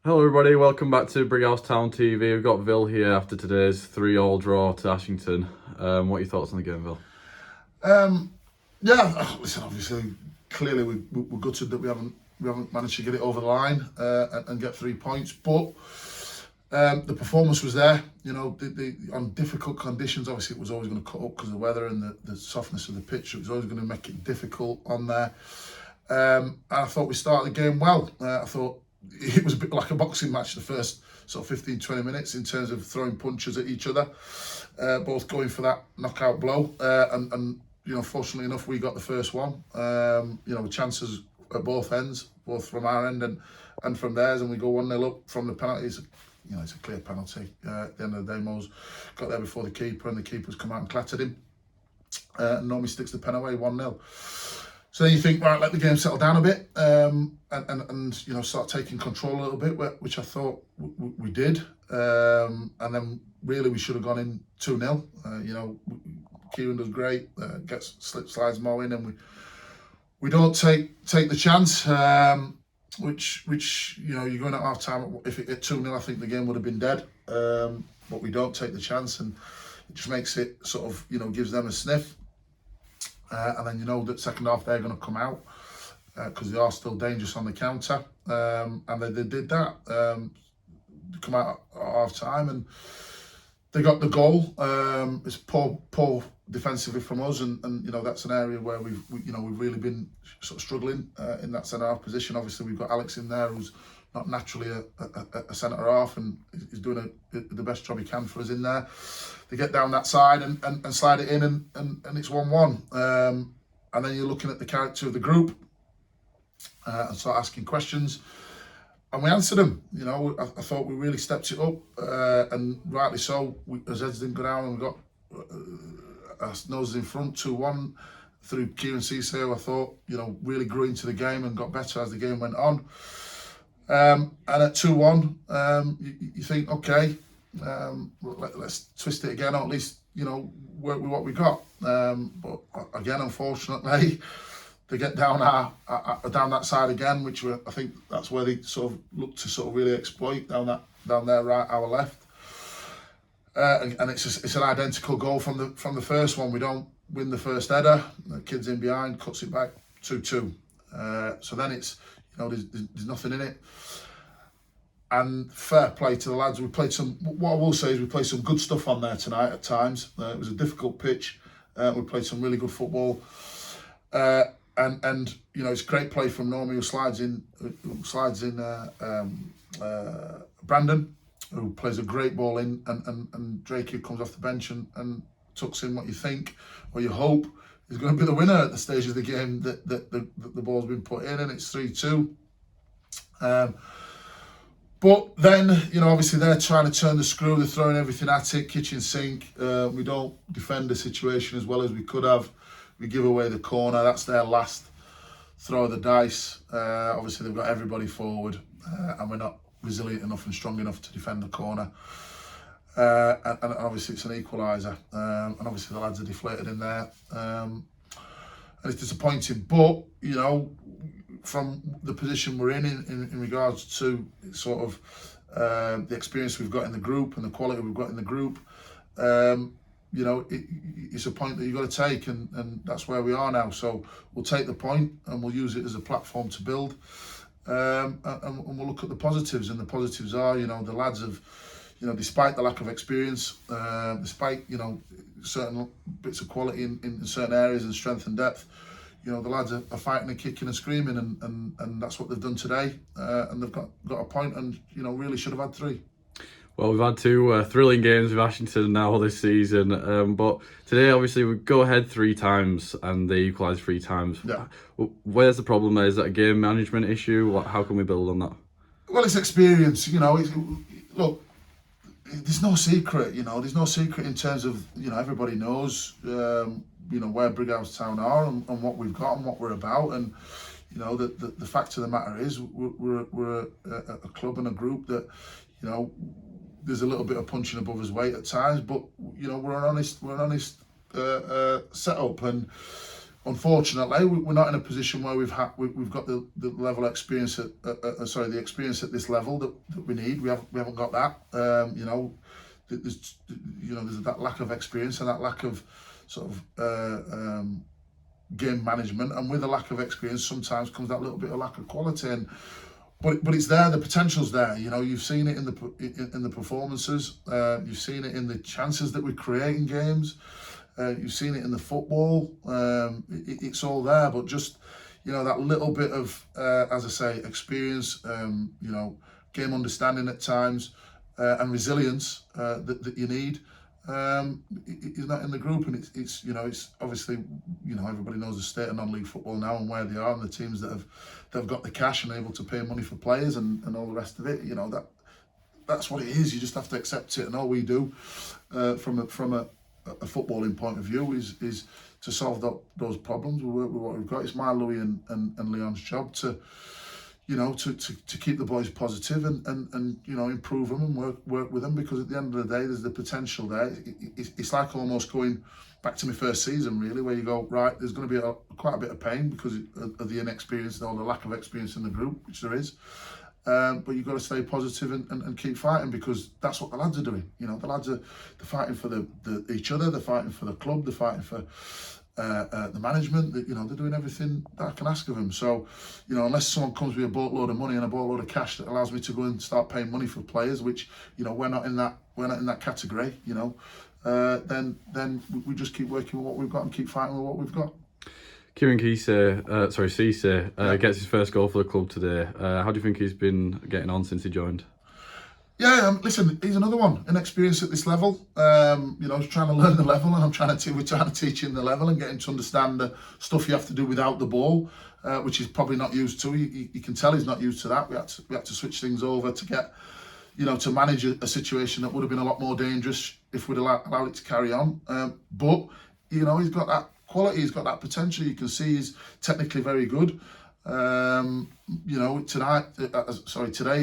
Hello everybody, welcome back to Brighouse Town TV. We've got Vill here after today's 3-3 draw to Ashington. What are your thoughts on the game, Vill? Listen, obviously, clearly we're gutted that we haven't managed to get it over the line and get 3 points. But the performance was there. You know, on difficult conditions, obviously it was always going to cut up because of the weather and the softness of the pitch. It was always going to make it difficult on there. And I thought we started the game well. I thought it was a bit like a boxing match the first sort of 15-20 minutes in terms of throwing punches at each other, both going for that knockout blow, and you know, fortunately enough, we got the first one. You know, with chances at both ends, both from our end and from theirs, and we go 1-0 up from the penalties. You know, it's a clear penalty. At the end of the day, Mo's got there before the keeper, and the keeper's come out and clattered him. And Normie sticks the pen away, 1-0. So then you think, right, let the game settle down a bit, and you know, start taking control a little bit, which I thought we did. And then really we should have gone in 2-0. You know, Kieran does great, slides Mo in, and we don't take the chance. Which you know, you're going at half time. If it hit 2-0, I think the game would have been dead. But we don't take the chance, and it just makes it sort of, you know, gives them a sniff. And then you know that second half they're going to come out because they are still dangerous on the counter, and they did that. They come out at half time and they got the goal. It's poor defensively from us, and you know, that's an area where we've really been sort of struggling in that centre half position. Obviously we've got Alex in there who's not naturally a centre half, and he's doing the best job he can for us in there. They get down that side and slide it in, and it's 1-1. And then you're looking at the character of the group and start asking questions, and we answered them. You know, I thought we really stepped it up, and rightly so. As heads didn't go down, and we got our noses in front, 2-1 through Kieran Cisse. I thought, you know, really grew into the game and got better as the game went on. And at 2-1, you think, okay, let's twist it again, or at least, you know, work with what we got. But again, unfortunately, they get down down that side again, which I think that's where they sort of look to sort of really exploit, down their right, our left. And it's an identical goal from the first one. We don't win the first header. The kid's in behind, cuts it back, 2-2. So then it's, you know, there's nothing in it. And fair play to the lads. We played some. What I will say is we played some good stuff on there tonight at times. It was a difficult pitch. We played some really good football. And you know, it's great play from Normie, who slides in Brandon, who plays a great ball in, and Drake, who comes off the bench and tucks in what you think or you hope is going to be the winner at the stage of the game that the ball's been put in, and it's 3-2. But then, you know, obviously they're trying to turn the screw, they're throwing everything at it, kitchen sink. We don't defend the situation as well as we could have. We give away the corner, that's their last throw of the dice. Obviously they've got everybody forward, and we're not resilient enough and strong enough to defend the corner. And obviously it's an equaliser, and obviously the lads are deflated in there. And it's disappointing, but, you know, from the position we're in regards to sort of the experience we've got in the group and the quality we've got in the group, you know, it's a point that you've got to take, and that's where we are now. So we'll take the point and we'll use it as a platform to build, and we'll look at the positives. And the positives are, you know, the lads have, you know, despite the lack of experience, despite, you know, certain bits of quality in certain areas and strength and depth, you know, the lads are fighting and kicking and screaming, and that's what they've done today. And they've got a point, and, you know, really should have had 3. Well, we've had 2 thrilling games with Ashington now this season, but today obviously we go ahead 3 times and they equalise 3 times. Yeah. Where's the problem? Is that a game management issue? How can we build on that? Well, it's experience, you know. Look, there's no secret, you know. There's no secret in terms of, you know, everybody knows, you know, where Brighouse Town are and what we've got and what we're about. And, you know, the fact of the matter is we're a club and a group that, you know, there's a little bit of punching above his weight at times, but, you know, we're an honest setup, and unfortunately, we're not in a position where we've got the level of experience the experience at this level that we need. We haven't got that. There's that lack of experience and that lack of sort of game management, and with a lack of experience sometimes comes that little bit of lack of quality. But it's there. The potential's there. You've seen it in the performances. You've seen it in the chances that we create in games. You've seen it in the football. It's all there. But just that little bit of, as I say, experience. Game understanding at times, and resilience that you need. Is not in the group, and it's obviously everybody knows the state of non-league football now and where they are, and the teams that have got the cash and able to pay money for players and all the rest of it. That's what it is. You just have to accept it, and all we do from a footballing point of view is to solve those problems. We work with what we've got. It's my Louis and Leon's job to keep the boys positive and improve them and work with them, because at the end of the day, there's the potential there. It's like almost going back to my first season, really, where you go, right, there's going to be quite a bit of pain because of the inexperience or the lack of experience in the group, which there is. But you've got to stay positive and keep fighting, because that's what the lads are doing. The lads they're fighting for each other, they're fighting for the club, they're fighting for the management. They're doing everything that I can ask of them. So, unless someone comes with a boatload of money and a boatload of cash that allows me to go and start paying money for players, which we're not in that category. Then we just keep working with what we've got and keep fighting with what we've got. Kieran Cisse gets his first goal for the club today. How do you think he's been getting on since he joined? Yeah, listen, he's another one, inexperienced at this level. He's trying to learn the level, and we're trying to teach him the level and get him to understand the stuff you have to do without the ball, which he's probably not used to. You can tell he's not used to that. We had to switch things over to get, to manage a situation that would have been a lot more dangerous if we'd allowed it to carry on. But he's got that quality, he's got that potential. You can see he's technically very good. Today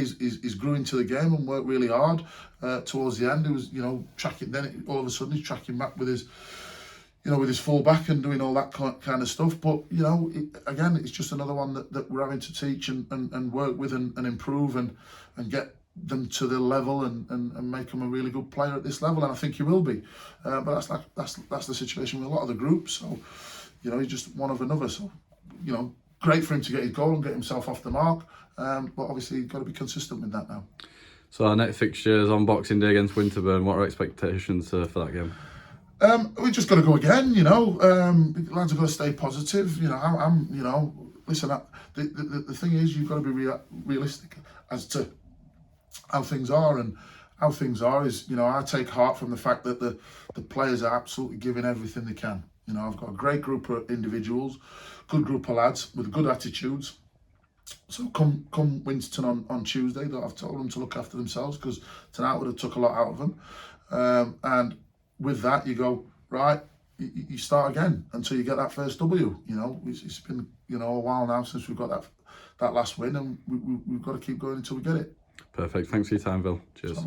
he's grew into the game and worked really hard. Towards the end, he was tracking. Then all of a sudden he's tracking back with his full back and doing all that kind of stuff. But again, it's just another one that we're having to teach and work with and improve and get them to the level and make them a really good player at this level. And I think he will be. But that's the situation with a lot of the groups. So he's just one of another. So great for him to get his goal and get himself off the mark, but obviously you've got to be consistent with that now. So our next fixture is on Boxing Day against Winterburn. What are expectations for that game? We just got to go again. Lads have got to stay positive. Listen. The thing is, you've got to be realistic as to how things are, and how things are is, I take heart from the fact that the players are absolutely giving everything they can. I've got a great group of individuals, good group of lads with good attitudes. So come Winterton on Tuesday, I've told them to look after themselves, because tonight would have took a lot out of them. And with that, you go, right, you start again until you get that first W. It's been a while now since we've got that last win, and we've got to keep going until we get it. Perfect. Thanks for your time, Bill. Cheers.